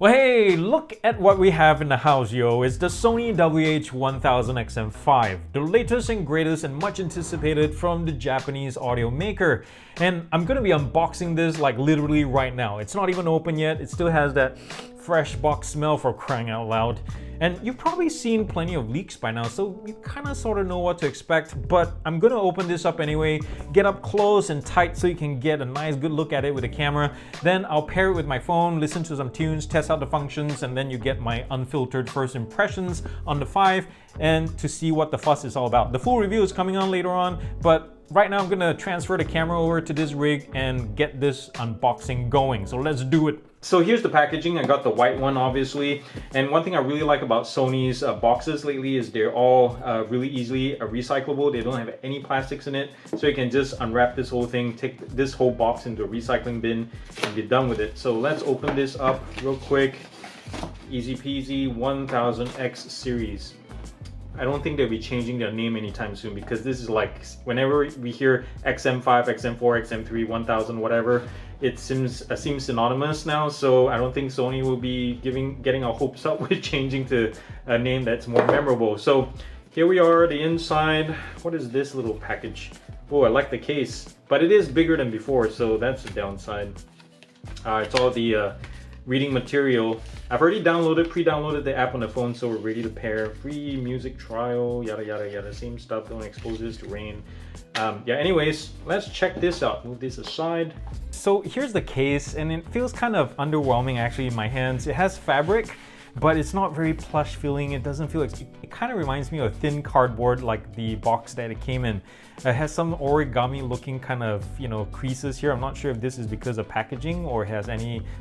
Well, hey, look at what we have in the house, yo. It's the Sony WH-1000XM5, the latest and greatest and much anticipated from the Japanese audio maker. And I'm gonna be unboxing this like literally right now. It's not even open yet. It still has that fresh box smell, for crying out loud. And you've probably seen plenty of leaks by now, so you kind of sort of know what to expect, but I'm gonna open this up anyway, get up close and tight so you can get a nice good look at it with the camera. Then I'll pair it with my phone, listen to some tunes, test out the functions, and then you get my unfiltered first impressions on the 5 and to see what the fuss is all about. The full review is coming on later on, but right now I'm gonna transfer the camera over to this rig and get this unboxing going. So let's do it. So here's the packaging. I got the white one, obviously. And one thing I really like about Sony's boxes lately is they're all really easily recyclable. They don't have any plastics in it. So you can just unwrap this whole thing, take this whole box into a recycling bin and be done with it. So let's open this up real quick. Easy peasy 1000X series. I don't think they'll be changing their name anytime soon, because this is like, whenever we hear XM5, XM4, XM3, 1000, whatever, it seems synonymous now. So I don't think Sony will be getting our hopes up with changing to a name that's more memorable. So here we are, the inside. What is this little package? Oh, I like the case, but it is bigger than before, so that's the downside. It's all the reading material. I've already pre-downloaded the app on the phone, so we're ready to pair. Free music trial, yada yada yada, same stuff. Don't expose this to rain. Yeah, anyways, let's check this out. Move this aside. So here's the case, and it feels kind of underwhelming actually in my hands. It has fabric, but it's not very plush feeling. It doesn't feel like, it kind of reminds me of thin cardboard, like the box that it came in. It has some origami looking kind of, creases here. I'm not sure if this is because of packaging or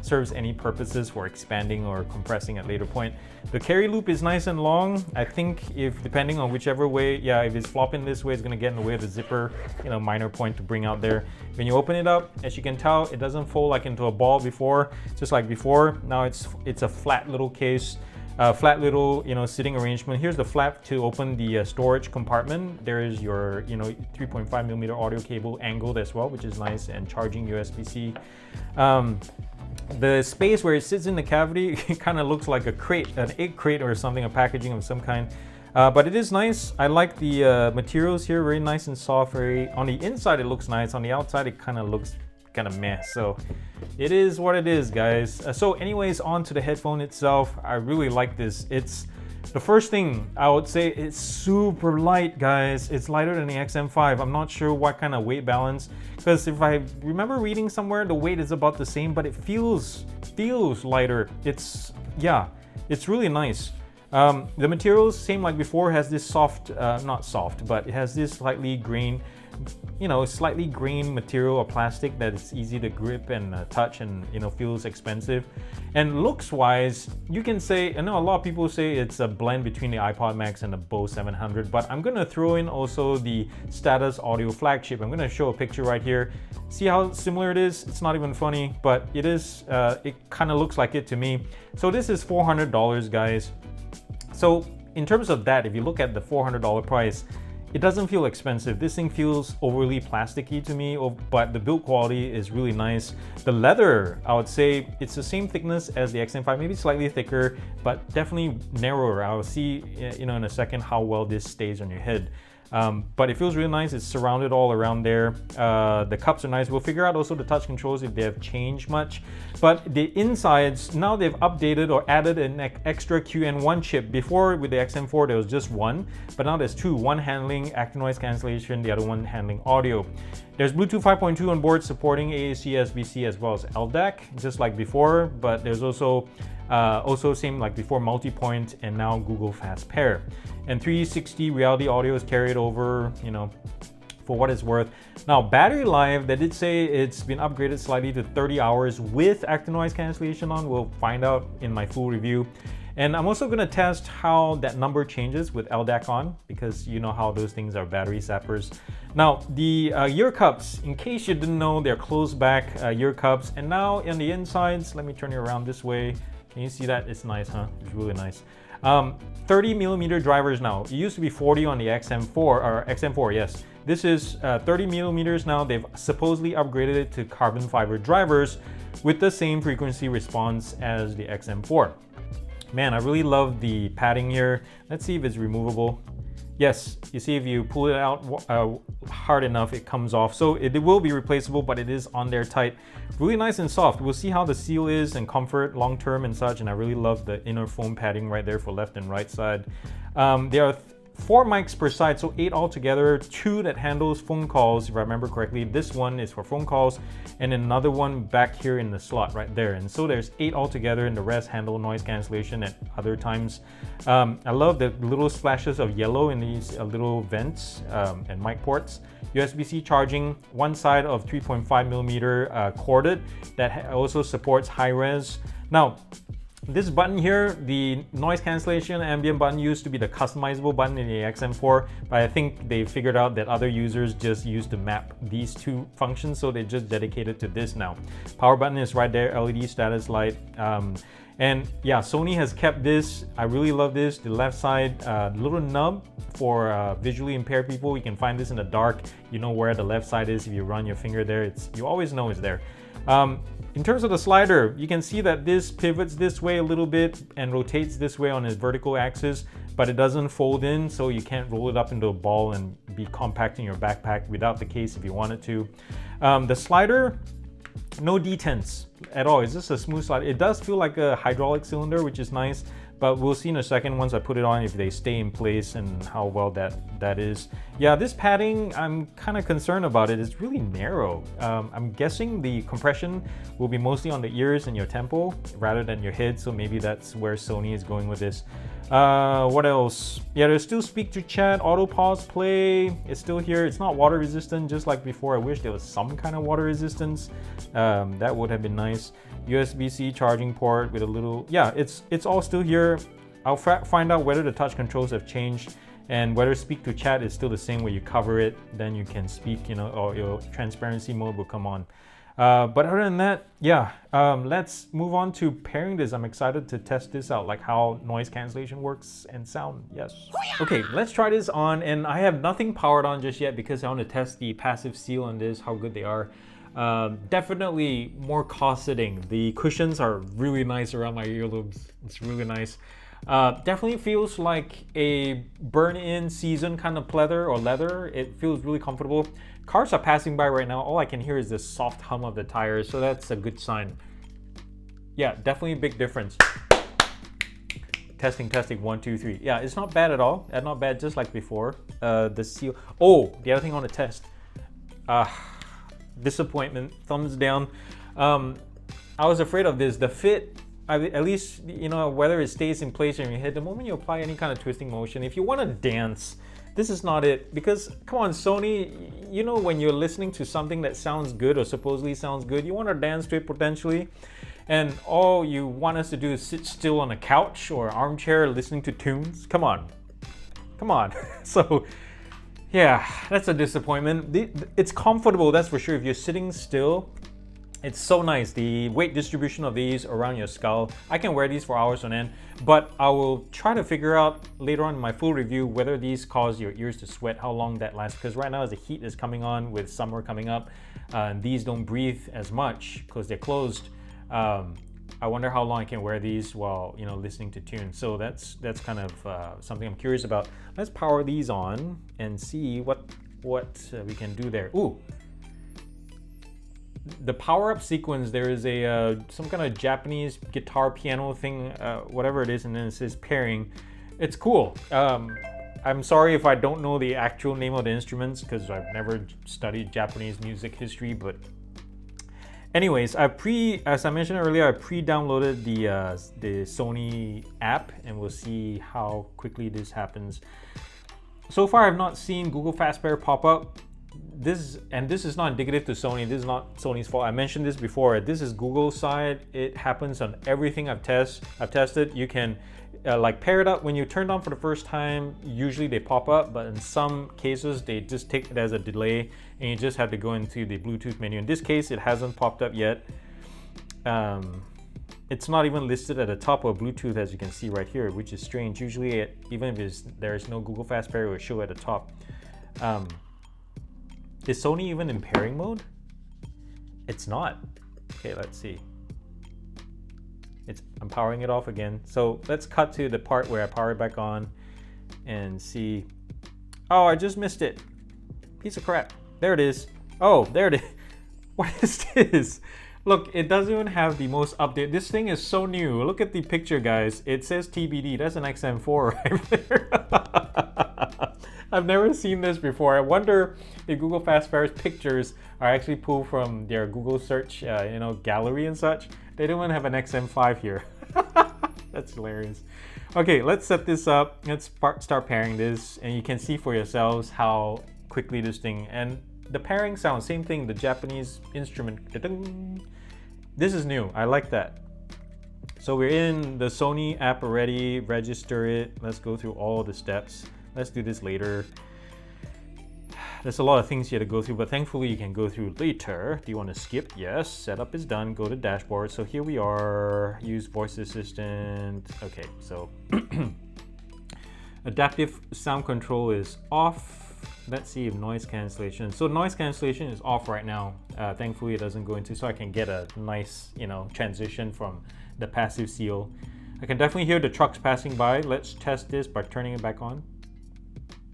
serves any purposes for expanding or compressing at a later point. The carry loop is nice and long. I think depending on whichever way, if it's flopping this way, it's gonna get in the way of the zipper, minor point to bring out there. When you open it up, as you can tell, it doesn't fold like into a ball before, just like before. Now it's a flat little case. Flat little, sitting arrangement. Here's the flap to open the storage compartment. There is your, 3.5mm audio cable angled as well, which is nice, and charging USB-C. The space where it sits in the cavity, it kind of looks like a crate, an egg crate or something, a packaging of some kind. But it is nice. I like the materials here, very nice and soft. On the inside, it looks nice. On the outside, it kind of looks kind of meh. So it is what it is, guys. So anyways, on to the headphone itself. I really like this. It's the first thing I would say, it's super light, guys. It's lighter than the XM5. I'm not sure what kind of weight balance, because if I remember reading somewhere, the weight is about the same, but it feels lighter. It's really nice. The materials, same like before, has this soft, not soft, but it has this slightly grained material or plastic that is easy to grip and touch, and feels expensive. And looks wise, you can say, I know a lot of people say it's a blend between the iPod Max and the Bose 700, but I'm gonna throw in also the Status Audio flagship. I'm gonna show a picture right here. See how similar it is? It's not even funny, but it is. It kind of looks like it to me. So this is $400, guys. So in terms of that, if you look at the $400 price, it doesn't feel expensive. This thing feels overly plasticky to me, but the build quality is really nice. The leather, I would say it's the same thickness as the XM5, maybe slightly thicker, but definitely narrower. I'll see, in a second how well this stays on your head. But it feels really nice. It's surrounded all around there. The cups are nice. We'll figure out also the touch controls if they have changed much. But the insides, now they've updated or added an extra QN1 chip. Before with the XM4 there was just one, but now there's two. One handling active noise cancellation, the other one handling audio. There's Bluetooth 5.2 on board, supporting AAC, SBC, as well as LDAC, just like before. But there's also same like before, multi-point, and now Google Fast Pair. And 360 reality audio is carried over, for what it's worth. Now, battery life, they did say it's been upgraded slightly to 30 hours with active noise cancellation on. We'll find out in my full review. And I'm also gonna test how that number changes with LDAC on, because you know how those things are battery zappers. Now, the ear cups, in case you didn't know, they're closed back ear cups. And now in the insides, let me turn it around this way. Can you see that? It's nice, huh? It's really nice. 30mm drivers now. It used to be 40 on the XM4, or XM4, yes. This is 30mm now. They've supposedly upgraded it to carbon fiber drivers, with the same frequency response as the XM4. Man, I really love the padding here. Let's see if it's removable. Yes, you see if you pull it out hard enough, it comes off. So it will be replaceable, but it is on there tight. Really nice and soft. We'll see how the seal is and comfort long term and such. And I really love the inner foam padding right there for left and right side. There are 4 mics per side, so 8 altogether, 2 that handles phone calls, if I remember correctly. This one is for phone calls, and another one back here in the slot right there. And so there's 8 altogether, and the rest handle noise cancellation at other times. I love the little splashes of yellow in these little vents and mic ports. USB-C charging, one side of 3.5mm corded that also supports high res. Now, this button here, the noise cancellation ambient button, used to be the customizable button in the XM4, but I think they figured out that other users just used to map these 2 functions, so they just dedicated to this now. Power button is right there, LED status light. And yeah, Sony has kept this. I really love this. The left side, little nub for visually impaired people. You can find this in the dark. You know where the left side is if you run your finger there. You always know it's there. In terms of the slider, you can see that this pivots this way a little bit and rotates this way on its vertical axis, but it doesn't fold in, so you can't roll it up into a ball and be compact in your backpack without the case if you wanted to. The slider, no detents at all. It's just a smooth slide. It does feel like a hydraulic cylinder, which is nice, but we'll see in a second once I put it on if they stay in place and how well that is. Yeah, this padding, I'm kind of concerned about it. It's really narrow. I'm guessing the compression will be mostly on the ears and your temple rather than your head, so maybe that's where Sony is going with this. What else? Yeah, there's still speak to chat, auto pause play. It's still here. It's not water resistant, just like before. I wish there was some kind of water resistance. That would have been nice. USB-C charging port with a little, yeah, it's all still here. I'll find out whether the touch controls have changed and whether speak to chat is still the same where you cover it, then you can speak, you know, or your transparency mode will come on. But other than that, yeah, let's move on to pairing this. I'm excited to test this out, like how noise cancellation works and sound. Yes. Okay, let's try this on, and I have nothing powered on just yet because I want to test the passive seal on this, how good they are. Definitely more cosseting. The cushions are really nice around my earlobes. It's really nice. Definitely feels like a burn-in season kind of pleather or leather. It feels really comfortable. Cars are passing by right now. All I can hear is the soft hum of the tires, so that's a good sign. Yeah, definitely a big difference. Testing, 1, 2, 3. Yeah, it's not bad at all. Not bad, just like before. The seal. Oh, the other thing I want to test. Disappointment, thumbs down. I was afraid of this. The fit, at least, you know, whether it stays in place in your head, the moment you apply any kind of twisting motion, if you want to dance, this is not it. Because, come on, Sony, you know when you're listening to something that sounds good or supposedly sounds good, you want to dance to it potentially, and all you want us to do is sit still on a couch or armchair listening to tunes? Come on. Come on. So, yeah, that's a disappointment. It's comfortable, that's for sure. If you're sitting still, it's so nice. The weight distribution of these around your skull. I can wear these for hours on end, but I will try to figure out later on in my full review whether these cause your ears to sweat, how long that lasts. Because right now as the heat is coming on with summer coming up, these don't breathe as much because they're closed. I wonder how long I can wear these while, you know, listening to tunes. So that's kind of something I'm curious about. Let's power these on and see what we can do there. Ooh, the power-up sequence. There is a some kind of Japanese guitar piano thing, whatever it is, and then it says pairing. It's cool. I'm sorry if I don't know the actual name of the instruments because I've never studied Japanese music history, but. Anyways, as I mentioned earlier, I pre-downloaded the Sony app, and we'll see how quickly this happens. So far, I've not seen Google Fast Pair pop up. This is not indicative to Sony. This is not Sony's fault. I mentioned this before. This is Google's side. It happens on everything I've tested. You can like pair it up when you turn it on for the first time. Usually they pop up, but in some cases they just take it as a delay, and you just have to go into the Bluetooth menu. In this case, it hasn't popped up yet. It's not even listed at the top of Bluetooth, as you can see right here, which is strange. Usually, even if there is no Google Fast Pair, it will show at the top. Is Sony even in pairing mode? It's not. Okay, let's see. I'm powering it off again. So let's cut to the part where I power it back on and see. Oh, I just missed it. Piece of crap. There it is. Oh, there it is. What is this? Look, it doesn't even have the most update. This thing is so new. Look at the picture, guys. It says TBD. That's an XM4 right there. I've never seen this before. I wonder if Google Fastfire's pictures are actually pulled from their Google search, gallery and such. They don't even have an XM5 here. That's hilarious. Okay, let's set this up. Let's start pairing this, and you can see for yourselves how quickly this thing, and the pairing sound, same thing, the Japanese instrument. This is new, I like that. So we're in the Sony app already, register it. Let's go through all the steps. Let's do this later. There's a lot of things you have to go through, but thankfully you can go through later. Do you want to skip? Yes, setup is done. Go to dashboard. So here we are, use voice assistant. Okay, so adaptive sound control is off. Let's see if noise cancellation. So noise cancellation is off right now. Thankfully it doesn't go into, so I can get a nice, transition from the passive seal. I can definitely hear the trucks passing by. Let's test this by turning it back on.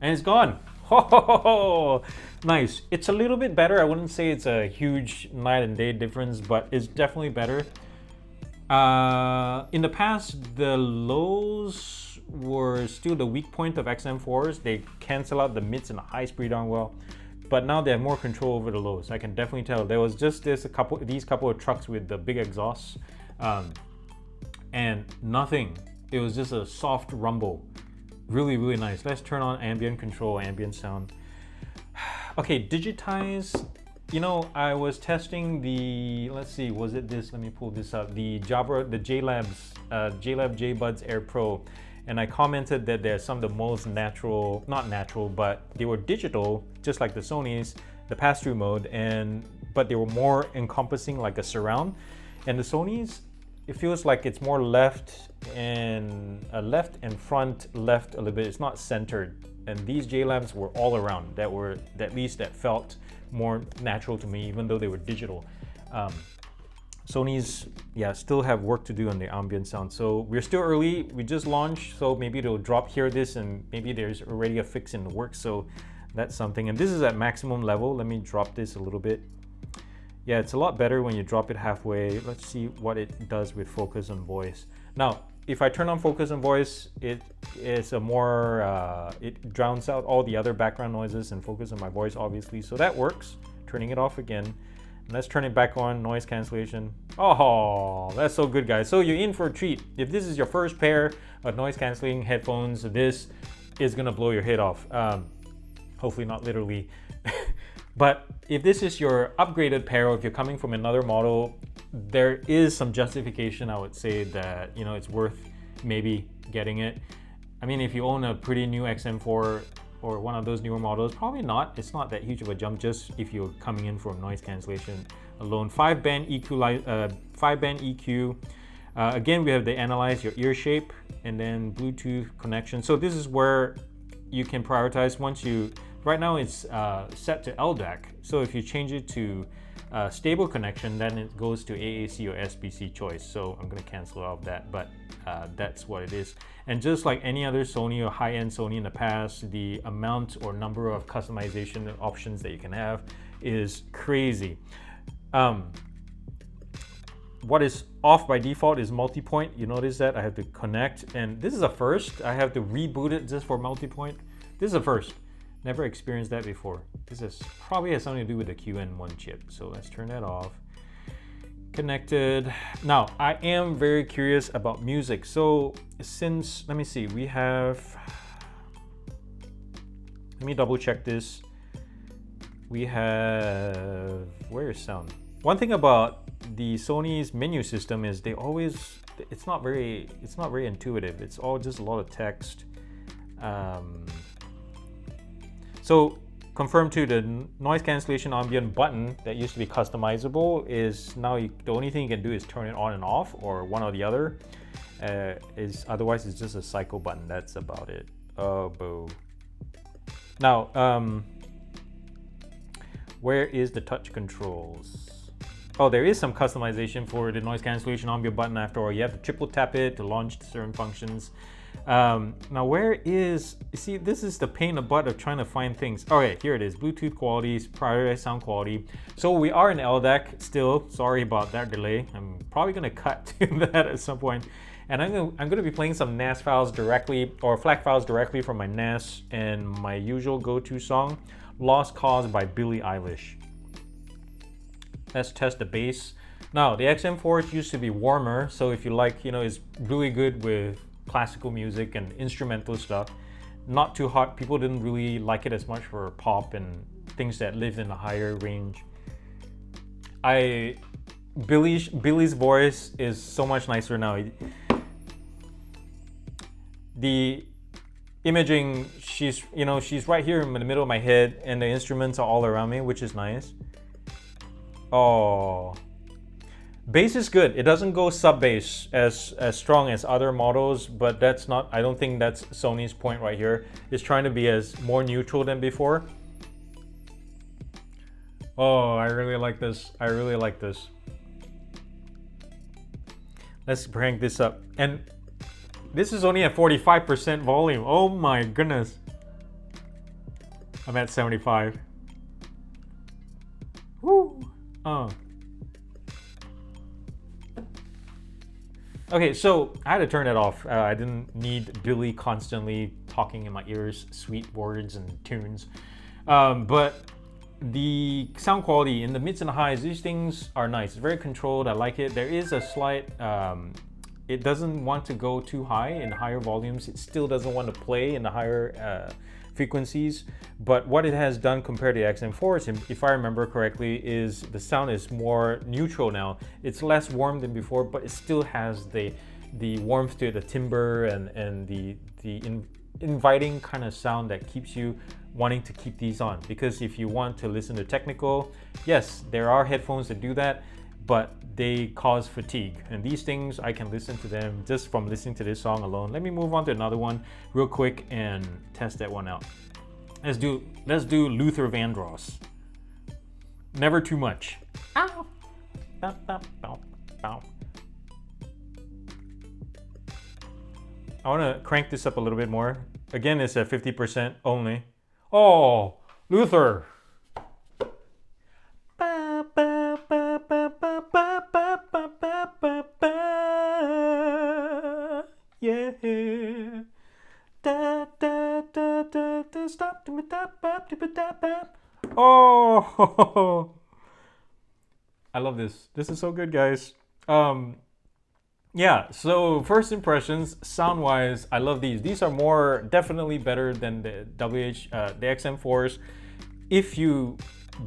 And it's gone. Oh, nice. It's a little bit better. I wouldn't say it's a huge night and day difference, but it's definitely better. In the past, the lows were still the weak point of XM4s. They cancel out the mids and the highs pretty darn well, but now they have more control over the lows. I can definitely tell. There was just these couple of trucks with the big exhausts, and nothing. It was just a soft rumble. Really, really nice. Let's turn on ambient control, ambient sound. Okay, digitize. I was testing the, let's see, was it this? Let me pull this up. The JLab JBuds Air Pro. And I commented that they're some of the most natural, not natural, but they were digital, just like the Sony's, the pass-through mode, but they were more encompassing like a surround. And the Sony's, it feels like it's more left and front left a little bit. It's not centered. And these JLabs were all around. That felt more natural to me, even though they were digital. Sony's, still have work to do on the ambient sound. So we're still early. We just launched, so maybe it'll drop here this, and maybe there's already a fix in the works. So that's something. And this is at maximum level. Let me drop this a little bit. Yeah, it's a lot better when you drop it halfway. Let's see what it does with focus on voice. Now, if I turn on focus on voice, it is a more, it drowns out all the other background noises and focus on my voice, obviously. So that works. Turning it off again. Let's turn it back on, noise cancellation. Oh, that's so good, guys. So you're in for a treat. If this is your first pair of noise cancelling headphones, this is gonna blow your head off. Hopefully not literally. But if this is your upgraded pair, or if you're coming from another model, there is some justification, I would say, that it's worth maybe getting it. I mean, if you own a pretty new XM4 or one of those newer models, probably not. It's not that huge of a jump, just if you're coming in from noise cancellation alone. 5-band EQ. Again, we have the analyze your ear shape and then Bluetooth connection. So this is where you can prioritize right now it's set to LDAC. So if you change it to stable connection, then it goes to AAC or SBC choice. So I'm going to cancel out that, but that's what it is. And just like any other Sony or high-end Sony in the past, the amount or number of customization options that you can have is crazy. What is off by default is multi-point. You notice that I have to connect, and this is a first. I have to reboot it just for multi-point. This is a first. Never experienced that before. This probably has something to do with the QN1 chip. So let's turn that off. Connected. Now, I am very curious about music. So let me see, let me double check this. We have, where is sound? One thing about the Sony's menu system is it's not very intuitive. It's all just a lot of text. So confirm too, the noise cancellation ambient button that used to be customizable is now the only thing you can do is turn it on and off, or one or the other. Otherwise it's just a cycle button. That's about it. Oh, boo. Now, where is the touch controls? Oh, there is some customization for the noise cancellation Ambient button after all. You have to triple tap it to launch certain functions. Now where is, you see, this is the pain in the butt of trying to find things. Okay, here it is, Bluetooth qualities, prioritize sound quality. So we are in LDAC still, sorry about that delay. I'm probably gonna cut to that at some point. And I'm gonna be playing some NAS files directly, or FLAC files directly from my NAS, and my usual go-to song, Lost Cause by Billie Eilish. Let's test the bass. Now, the XM4s used to be warmer, so if you like, you know, it's really good with classical music and instrumental stuff. Not too hot. People didn't really like it as much for pop and things that lived in a higher range. Billie's voice is so much nicer now. The imaging, she's right here in the middle of my head, and the instruments are all around me, which is nice. Oh, bass is good. It doesn't go sub bass as strong as other models, but that's not, I don't think that's Sony's point right here. It's trying to be as more neutral than before. Oh, I really like this. I really like this. Let's crank this up. And this is only at 45% volume. Oh my goodness. I'm at 75. Woo. Okay, so I had to turn it off. I didn't need Billie constantly talking in my ears, sweet words and tunes. But the sound quality in the mids and highs, these things are nice. It's very controlled. I like it. There is a slight, it doesn't want to go too high in higher volumes. It still doesn't want to play in the higher frequencies. But what it has done compared to the XM4s, if I remember correctly, is the sound is more neutral now. It's less warm than before, but it still has the warmth to it, the timbre and the inviting kind of sound that keeps you wanting to keep these on. Because if you want to listen to technical, yes, there are headphones that do that, but they cause fatigue. And these things, I can listen to them just from listening to this song alone. Let me move on to another one real quick and test that one out. Let's do Luther Vandross. Never too much. Ow. Bow, bow, bow, bow. I want to crank this up a little bit more. Again, it's at 50% only. Oh, Luther. Yeah. Oh, I love this. This is so good, guys. Yeah, so first impressions, sound-wise, I love these. These are more, definitely better than the the XM4s. If you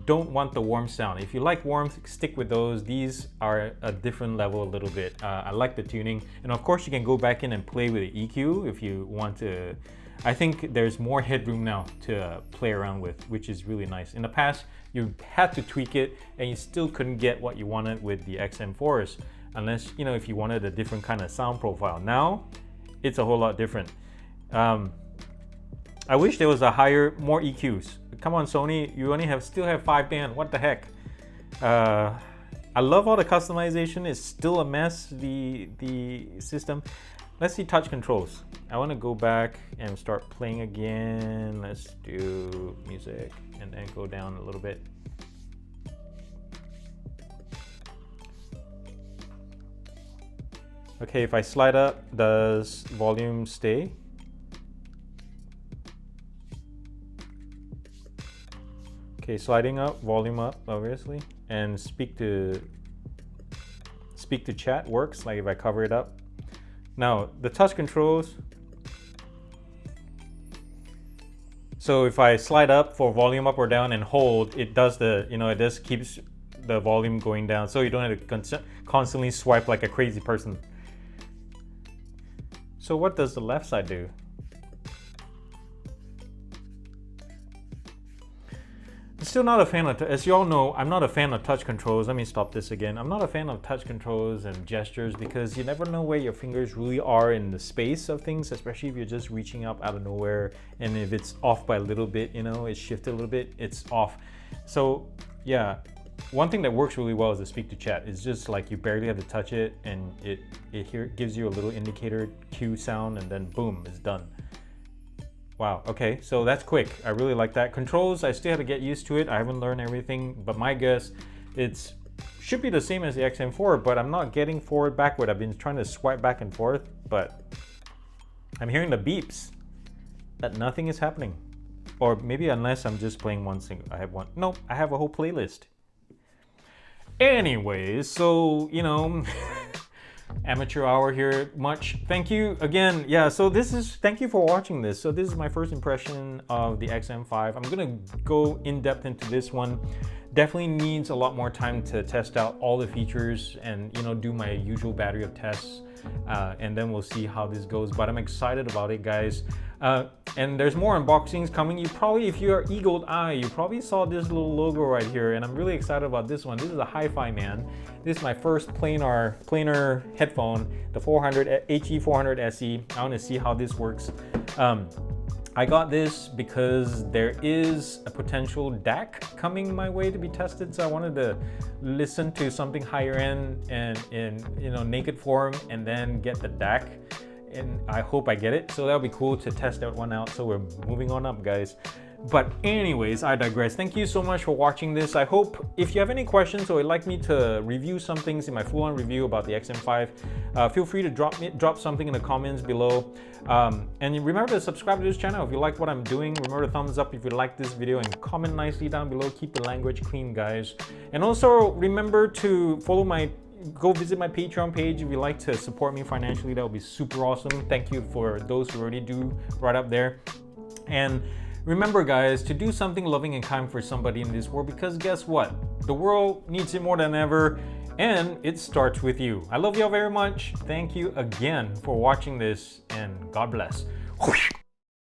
don't want the warm sound, if you like warmth, stick with those. These are a different level a little bit. I like the tuning, and of course you can go back in and play with the EQ if you want to. I think there's more headroom now to play around with, which is really nice. In the past, you had to tweak it and you still couldn't get what you wanted with the XM4s, unless, you know, if you wanted a different kind of sound profile. Now, it's a whole lot different. I wish there was more EQs. Come on, Sony, you only still have 5 band, what the heck? I love all the customization. It's still a mess, the system. Let's see touch controls. I want to go back and start playing again. Let's do music and then go down a little bit. Okay, if I slide up, does volume stay? Okay, sliding up, volume up, obviously, and speak to chat works. Like if I cover it up. Now the touch controls. So if I slide up for volume up or down and hold, it does it just keeps the volume going down, so you don't have to constantly swipe like a crazy person. So what does the left side do? I'm still not a fan of, as you all know, I'm not a fan of touch controls. Let me stop this again. I'm not a fan of touch controls and gestures because you never know where your fingers really are in the space of things, especially if you're just reaching up out of nowhere. And if it's off by a little bit, it's shifted a little bit, it's off. So yeah, one thing that works really well is the speak to chat. It's just like you barely have to touch it, and it gives you a little indicator cue sound, and then boom, it's done. Wow, okay, so that's quick. I really like that. Controls, I still have to get used to it. I haven't learned everything, but my guess, it should be the same as the XM4, but I'm not getting forward, backward. I've been trying to swipe back and forth, but I'm hearing the beeps that nothing is happening. Or maybe unless I'm just playing one single. I have one. No, I have a whole playlist. Anyways, so, you know, amateur hour here, much. Thank you again. Yeah, so thank you for watching this. So this is my first impression of the XM5. I'm gonna go in depth into this one. Definitely needs a lot more time to test out all the features and, you know, do my usual battery of tests. And then we'll see how this goes, but I'm excited about it, guys. And there's more unboxings coming. You probably, if you're eagle eye, you probably saw this little logo right here, and I'm really excited about this one. This is a hi-fi man. This is my first planar headphone, the HE400 SE. I want to see how this works. I got this because there is a potential DAC coming my way to be tested, so I wanted to listen to something higher end and in, you know, naked form, and then get the DAC, and I hope I get it. So that'll be cool to test that one out. So we're moving on up, guys. But anyways, I digress. Thank you so much for watching this. I hope if you have any questions or would like me to review some things in my full-on review about the XM5, feel free to drop something in the comments below. And remember to subscribe to this channel if you like what I'm doing. Remember to thumbs up if you like this video, and comment nicely down below. Keep the language clean, guys. And also remember to go visit my Patreon page if you'd like to support me financially. That would be super awesome. Thank you for those who already do right up there. And remember, guys, to do something loving and kind for somebody in this world, because guess what? The world needs it more than ever, and it starts with you. I love you all very much. Thank you again for watching this, and God bless.